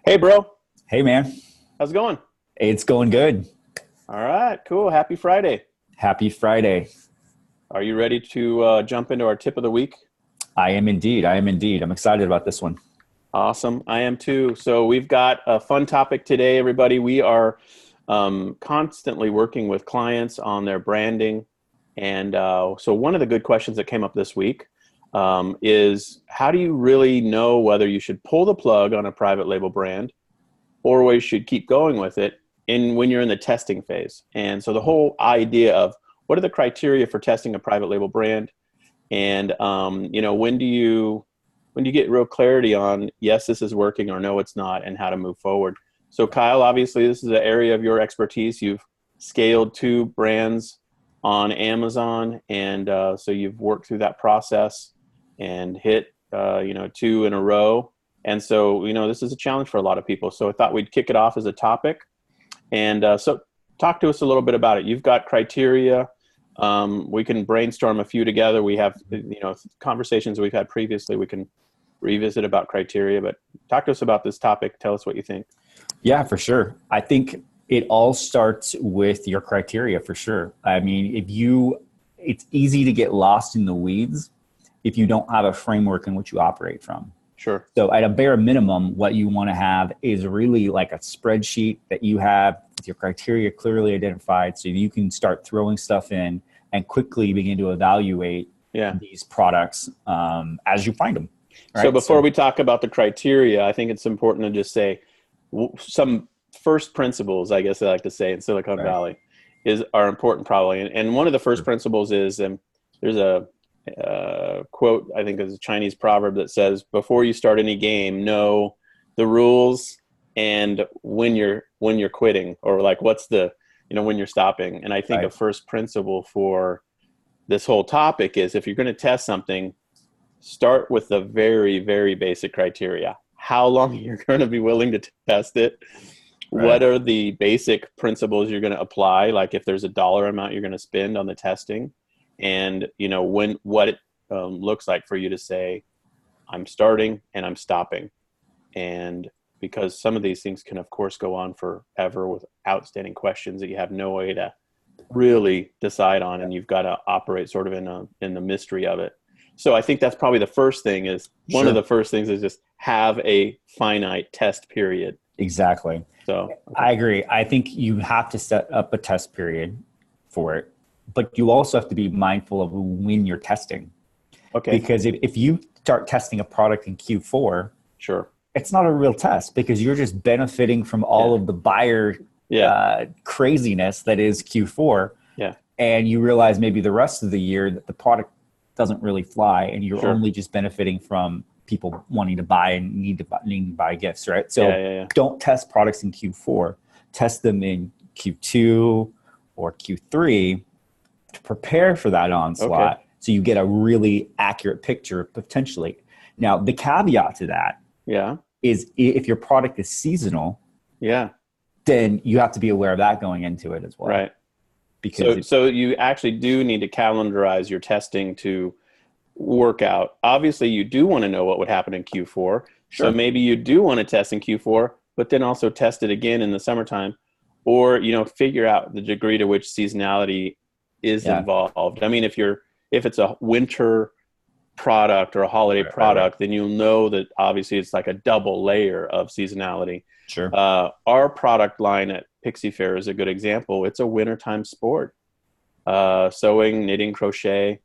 Hey, bro. Hey, man. How's it going? It's going good. All right, cool. Happy Friday. Happy Friday. Are you ready to jump into our tip of the week? I am indeed. I am indeed. I'm excited about this one. Awesome. I am too. So, we've got a fun topic today, everybody. We are constantly working with clients on their branding. And so, one of the good questions that came up this week is how do you really know whether you should pull the plug on a private label brand or whether you should keep going with it when you're in the testing phase? And so, the whole idea of what are the criteria for testing a private label brand? And when do you get real clarity on yes, this is working or no, it's not, and how to move forward? So, Kyle, obviously, this is an area of your expertise. You've scaled two brands on Amazon, and so you've worked through that process and hit two in a row. And so, this is a challenge for a lot of people. So I thought we'd kick it off as a topic. And so talk to us a little bit about it. You've got criteria. We can brainstorm a few together. We have, conversations we've had previously. We can revisit about criteria, but talk to us about this topic. Tell us what you think. Yeah, for sure. I think it all starts with your criteria for sure. I mean, it's easy to get lost in the weeds if you don't have a framework in which you operate from. Sure. So at a bare minimum, what you want to have is really like a spreadsheet that you have with your criteria clearly identified so you can start throwing stuff in and quickly begin to evaluate these products as you find them. Right? So before we talk about the criteria, I think it's important to just say some first principles, I guess I like to say in Silicon Valley, are important probably. And one of the first principles is there's a quote, I think is a Chinese proverb that says, before you start any game, know the rules and when you're quitting, or like what's the, when you're stopping. And I think a first principle for this whole topic is if you're going to test something, start with the very, very basic criteria. How long you're going to be willing to test it. Right. What are the basic principles you're going to apply? Like if there's a dollar amount you're going to spend on the testing, and what it looks like for you to say, I'm starting and I'm stopping. And because some of these things can, of course, go on forever with outstanding questions that you have no way to really decide on, and you've got to operate sort of in the mystery of it. So I think that's probably the first thing is one of the first things is just have a finite test period. Exactly. So I agree. I think you have to set up a test period for it, but you also have to be mindful of when you're testing. Okay. Because if you start testing a product in Q4, sure, it's not a real test because you're just benefiting from all of the buyer craziness that is Q4. Yeah. And you realize maybe the rest of the year that the product doesn't really fly, and you're only just benefiting from people wanting to buy and needing to buy gifts, right? So don't test products in Q4. Test them in Q2 or Q3 to prepare for that onslaught, so you get a really accurate picture potentially. Now, the caveat to that is if your product is seasonal, then you have to be aware of that going into it as well. Right. Because so you actually do need to calendarize your testing to work out. Obviously, you do want to know what would happen in Q4. Sure. So maybe you do want to test in Q4, but then also test it again in the summertime, or figure out the degree to which seasonality is involved. I mean, if it's a winter product or a holiday product, then you'll know that obviously it's like a double layer of seasonality. Sure. Our product line at Pixie Fair is a good example. It's a wintertime sport. Sewing, knitting, crochet.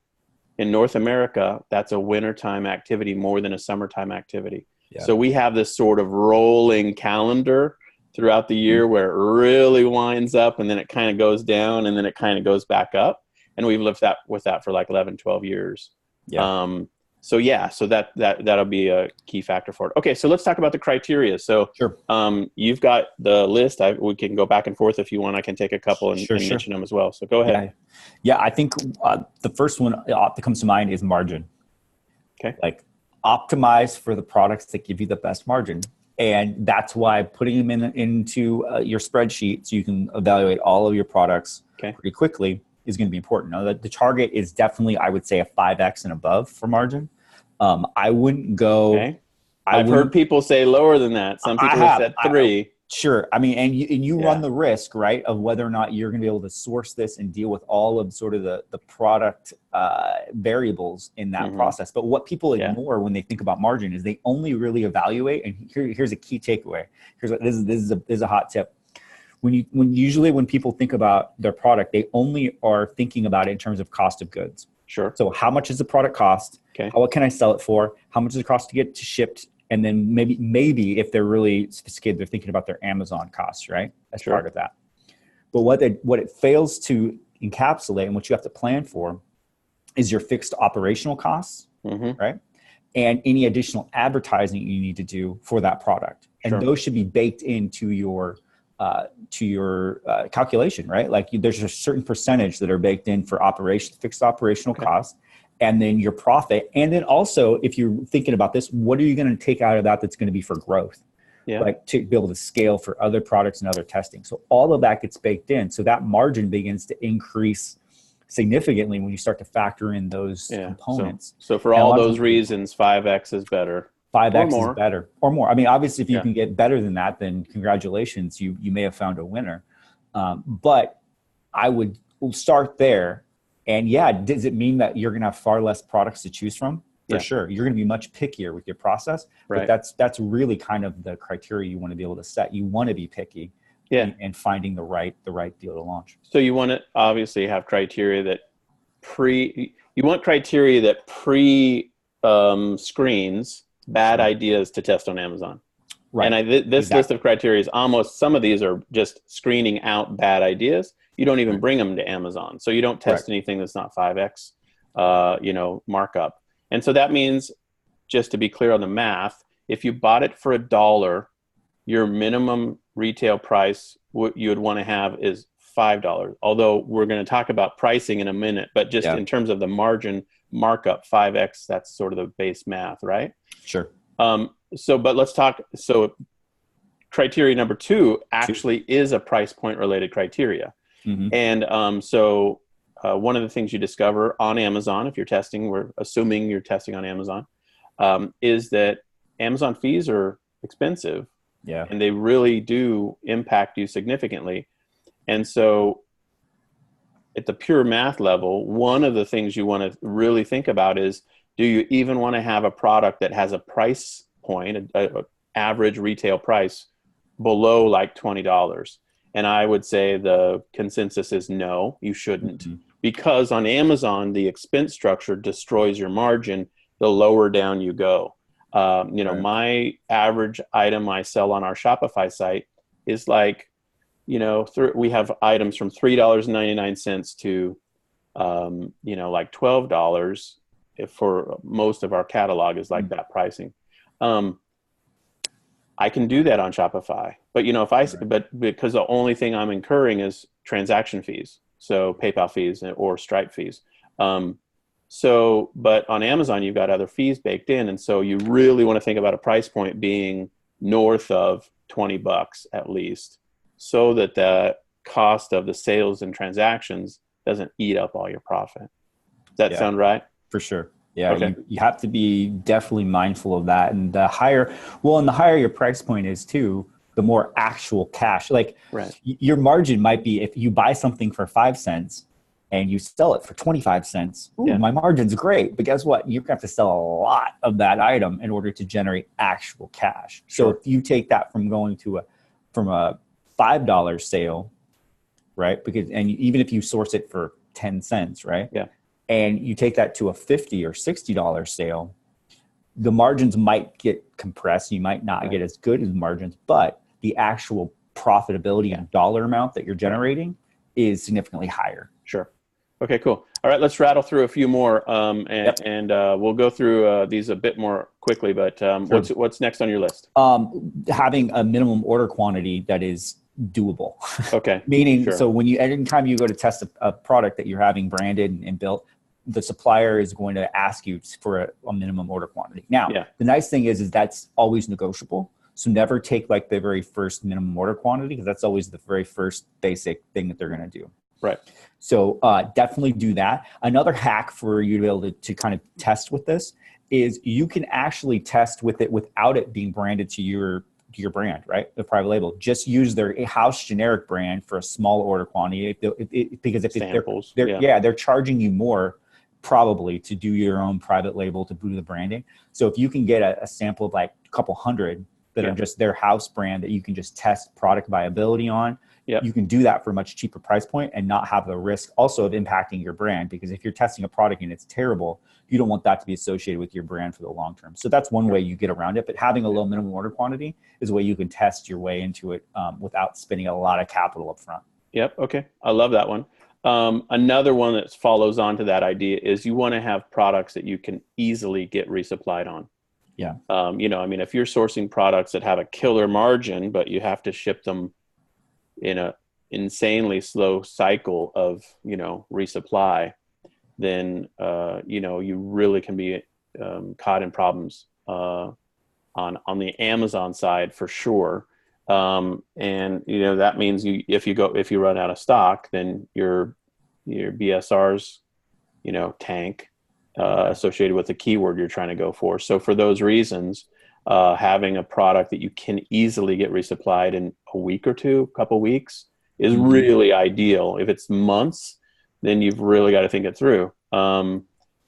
In North America, that's a wintertime activity more than a summertime activity. Yeah. So we have this sort of rolling calendar throughout the year where it really winds up and then it kind of goes down and then it kind of goes back up. And we've lived with that for like 11, 12 years. Yeah. So that'll be a key factor for it. Okay, so let's talk about the criteria. So you've got the list. We can go back and forth if you want. I can take a couple and mention them as well. So go ahead. Yeah, I think the first one that comes to mind is margin. Okay. Like optimize for the products that give you the best margin. And that's why putting them into your spreadsheet so you can evaluate all of your products pretty quickly is going to be important. Now, the target is definitely, I would say, a 5X and above for margin. I wouldn't go I've heard people say lower than that. Some people have said 3. Sure. I mean, and you run the risk, right, of whether or not you're going to be able to source this and deal with all of sort of the product variables in that process. But what people ignore when they think about margin is they only really evaluate. And here's a key takeaway. This is a hot tip. When people think about their product, they only are thinking about it in terms of cost of goods. Sure. So how much does the product cost? Okay. What can I sell it for? How much does it cost to get shipped? And then maybe if they're really sophisticated, they're thinking about their Amazon costs, right? As part of that. But what it fails to encapsulate and what you have to plan for is your fixed operational costs, right? And any additional advertising you need to do for that product. And those should be baked into your calculation, right? Like there's a certain percentage that are baked in for fixed operational costs. And then your profit. And then also, if you're thinking about this, what are you going to take out of that that's going to be for growth? Like to be able to scale for other products and other testing. So all of that gets baked in. So that margin begins to increase significantly when you start to factor in those components. So for all those reasons, 5X is better. 5X is better or more. I mean, obviously, if you can get better than that, then congratulations, you may have found a winner. But we'll start there. And does it mean that you're going to have far less products to choose from? For sure. You're going to be much pickier with your process. But that's really kind of the criteria you want to be able to set. You want to be picky and finding the right deal to launch. So you want to obviously have criteria that screens bad ideas to test on Amazon. Right. And this list of criteria is some of these are just screening out bad ideas. You don't even bring them to Amazon. So you don't test anything that's not 5X, markup. And so that means, just to be clear on the math, if you bought it for $1, your minimum retail price, what you would want to have is $5. Although we're going to talk about pricing in a minute, but just in terms of the margin markup, 5X, that's sort of the base math, right? Sure. But let's talk. So criteria number 2 actually is a price point related criteria. And one of the things you discover on Amazon, if you're testing, we're assuming you're testing on Amazon, is that Amazon fees are expensive. Yeah. And they really do impact you significantly. And so at the pure math level, one of the things you want to really think about is, do you even want to have a product that has a price point, an average retail price below like $20? And I would say the consensus is no, you shouldn't. Because on Amazon, the expense structure destroys your margin the lower down you go. My average item I sell on our Shopify site is like, we have items from $3.99 to, like $12 for most of our catalog is like that pricing. I can do that on Shopify, but but because the only thing I'm incurring is transaction fees, so PayPal fees or Stripe fees. But on Amazon, you've got other fees baked in, and so you really want to think about a price point being north of $20 at least, so that the cost of the sales and transactions doesn't eat up all your profit. Does that sound right? For sure. Yeah, okay. You have to be definitely mindful of that. And the higher your price point is too, the more actual cash. Like your margin might be, if you buy something for 5 cents and you sell it for 25 cents, my margin's great. But guess what? You're going to have to sell a lot of that item in order to generate actual cash. Sure. So if you take that from going to from a $5 sale, right? And even if you source it for 10 cents, right? Yeah. And you take that to a $50 or $60 sale, the margins might get compressed. You might not get as good as margins, but the actual profitability and dollar amount that you're generating is significantly higher. Sure. Okay, cool. All right, let's rattle through a few more, and we'll go through these a bit more quickly. But what's next on your list? Having a minimum order quantity that is doable. Okay. Meaning, so anytime you go to test a product that you're having branded and built, the supplier is going to ask you for a minimum order quantity. Now, the nice thing is that's always negotiable. So never take like the very first minimum order quantity, because that's always the very first basic thing that they're going to do. Right. So definitely do that. Another hack for you to be able to kind of test with this is you can actually test with it without it being branded to your brand, right? The private label. Just use their house generic brand for a small order quantity. Because if samples, they're charging you more probably to do your own private label, to do the branding. So if you can get a sample of like a couple hundred that are just their house brand that you can just test product viability on, you can do that for a much cheaper price point and not have the risk also of impacting your brand. Because if you're testing a product and it's terrible, you don't want that to be associated with your brand for the long term. So that's one way you get around it. But having a low minimum order quantity is a way you can test your way into it without spending a lot of capital up front. Yep. Okay. I love that one. Another one that follows on to that idea is you want to have products that you can easily get resupplied on. Yeah. If you're sourcing products that have a killer margin, but you have to ship them in a insanely slow cycle of, resupply, then, you really can be caught in problems on the Amazon side for sure. That means if you run out of stock, then your BSR's, tank associated with the keyword you're trying to go for. So for those reasons, having a product that you can easily get resupplied in a week or two, couple weeks, is really ideal. If it's months, then you've really got to think it through. And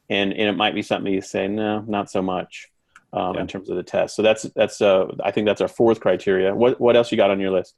it might be something you say, no, not so much. In terms of the test. So that's I think that's our fourth criteria. What else you got on your list?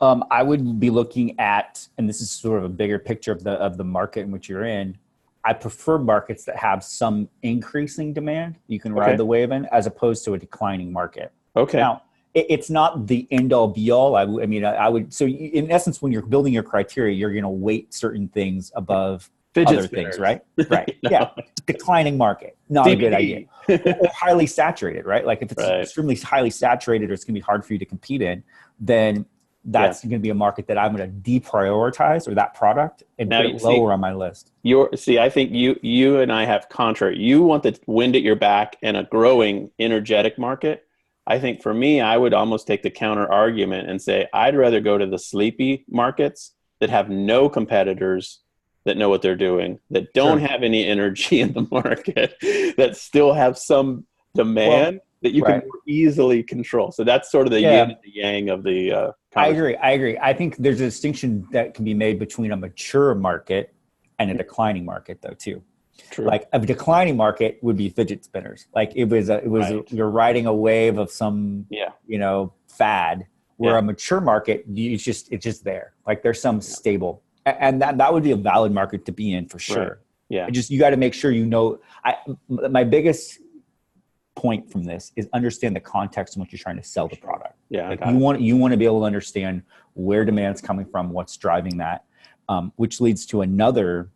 I would be looking at, and this is sort of a bigger picture of the market in which you're in. I prefer markets that have some increasing demand you can ride the wave in, as opposed to a declining market. Okay. Now, it's not the end all be all. I would. So in essence, when you're building your criteria, you're going to weight certain things above other things, right? Right. No. Yeah. Declining market, not a good idea. Or highly saturated, right? Like if it's extremely highly saturated or it's going to be hard for you to compete in, then that's going to be a market that I'm going to deprioritize, or that product, and put it lower on my list. I think you and I have contrary. You want the wind at your back and a growing energetic market. I think for me, I would almost take the counter argument and say, I'd rather go to the sleepy markets that have no competitors, that know what they're doing, that don't have any energy in the market, that still have some demand that you can more easily control. So that's sort of the yin and the yang of the I agree. I think there's a distinction that can be made between a mature market and a declining market, though, too. True. Like a declining market would be fidget spinners. Like you're riding a wave of some fad. Where a mature market, it's just there. Like there's some stable. And that would be a valid market to be in for sure. Right. Yeah. You got to make sure my biggest point from this is understand the context in which you're trying to sell the product. Yeah. Like you want to be able to understand where demand's coming from, what's driving that, which leads to another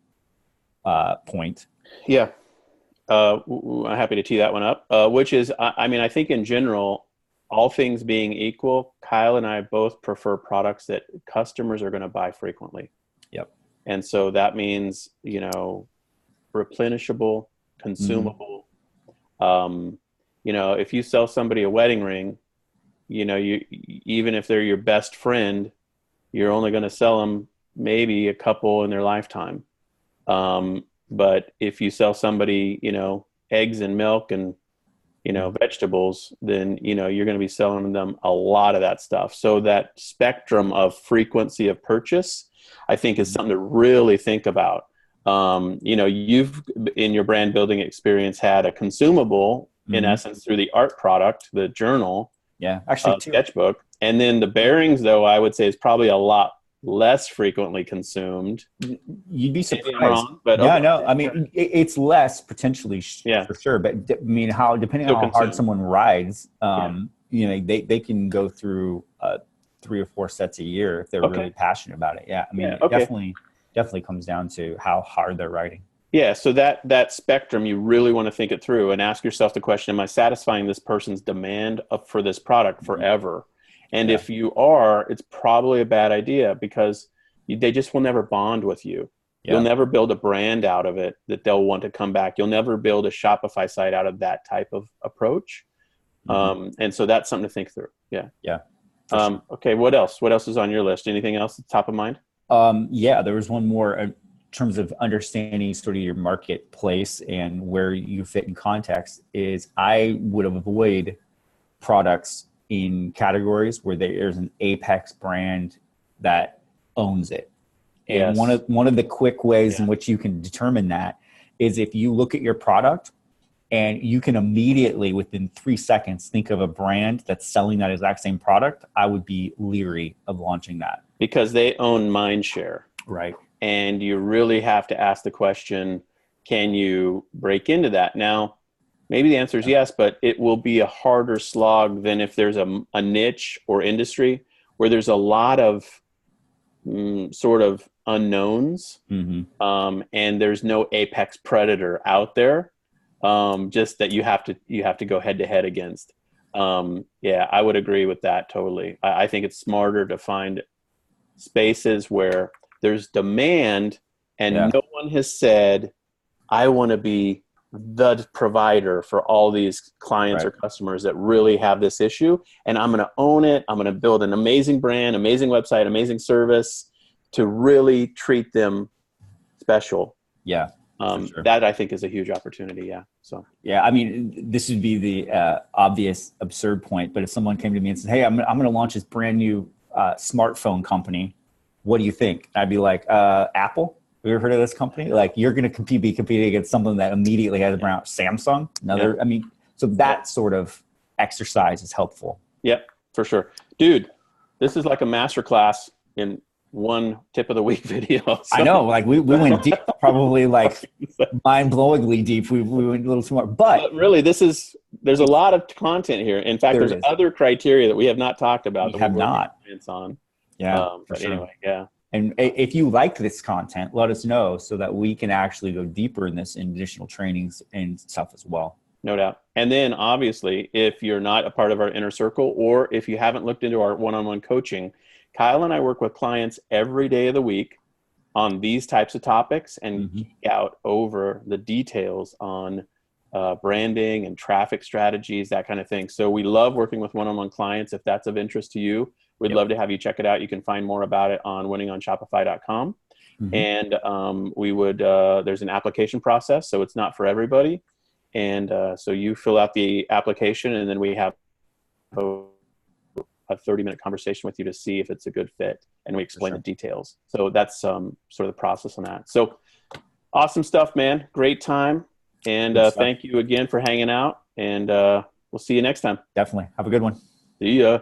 point. Yeah. I'm happy to tee that one up, which is, I think in general, all things being equal, Kyle and I both prefer products that customers are going to buy frequently. Yep. And so that means, replenishable, consumable. If you sell somebody a wedding ring, even if they're your best friend, you're only going to sell them maybe a couple in their lifetime. But if you sell somebody, eggs and milk and, vegetables, then, you're going to be selling them a lot of that stuff. So that spectrum of frequency of purchase, I think, is something to really think about. You've, in your brand building experience, had a consumable, in essence, through the art product, the journal, actually, sketchbook. And then the bearings, though, I would say is probably a lot less frequently consumed. You'd be surprised. It's less potentially for sure. But depending on how hard someone rides, they can go through 3 or 4 sets a year if they're really passionate about it. It definitely comes down to how hard they're riding. Yeah. So that spectrum, you really want to think it through and ask yourself the question, am I satisfying this person's demand for this product forever? And if you are, it's probably a bad idea, because they just will never bond with you. Yeah. You'll never build a brand out of it that they'll want to come back. You'll never build a Shopify site out of that type of approach. And so that's something to think through. Yeah. Yeah. Sure. Okay. What else? What else is on your list? Anything else that's top of mind? There was one more. terms of understanding sort of your marketplace and where you fit in context is I would avoid products in categories where there's an apex brand that owns it. And one of the quick ways in which you can determine that is if you look at your product and you can immediately within 3 seconds think of a brand that's selling that exact same product, I would be leery of launching that. Because they own mind share. Right. And you really have to ask the question, can you break into that? Now, maybe the answer is yes, but it will be a harder slog than if there's a niche or industry where there's a lot of sort of unknowns, and there's no apex predator out there, just that you have to go head to head against. I would agree with that totally. I think it's smarter to find spaces where there's demand and no one has said, I want to be the provider for all these clients or customers that really have this issue, and I'm going to own it. I'm going to build an amazing brand, amazing website, amazing service to really treat them special. Yeah. Sure. That I think is a huge opportunity. Yeah. So, yeah, I mean, this would be the obvious absurd point, but if someone came to me and said, hey, I'm going to launch this brand new smartphone company, what do you think? I'd be like, Apple? Have you ever heard of this company? Like, you're going to be competing against something that immediately has around Samsung. I mean, so that sort of exercise is helpful. Yep, for sure. Dude, this is like a masterclass in one tip of the week video. So. I know, like we went deep, probably like mind-blowingly deep. We went a little too much, but really, there's a lot of content here. In fact, there's other criteria that we have not talked about. We have not. On. Yeah, but sure. Anyway, yeah. And if you like this content, let us know so that we can actually go deeper in this in additional trainings and stuff as well. No doubt. And then obviously, if you're not a part of our inner circle, or if you haven't looked into our one-on-one coaching, Kyle and I work with clients every day of the week on these types of topics and geek out over the details on branding and traffic strategies, that kind of thing. So we love working with one-on-one clients. If that's of interest to you, we'd love to have you check it out. You can find more about it on winningonshopify.com. And we would, there's an application process, so it's not for everybody. And so you fill out the application, and then we have a 30-minute conversation with you to see if it's a good fit, and we explain the details. So that's sort of the process on that. So awesome stuff, man. Great time. And thank you again for hanging out, and we'll see you next time. Definitely. Have a good one. See ya.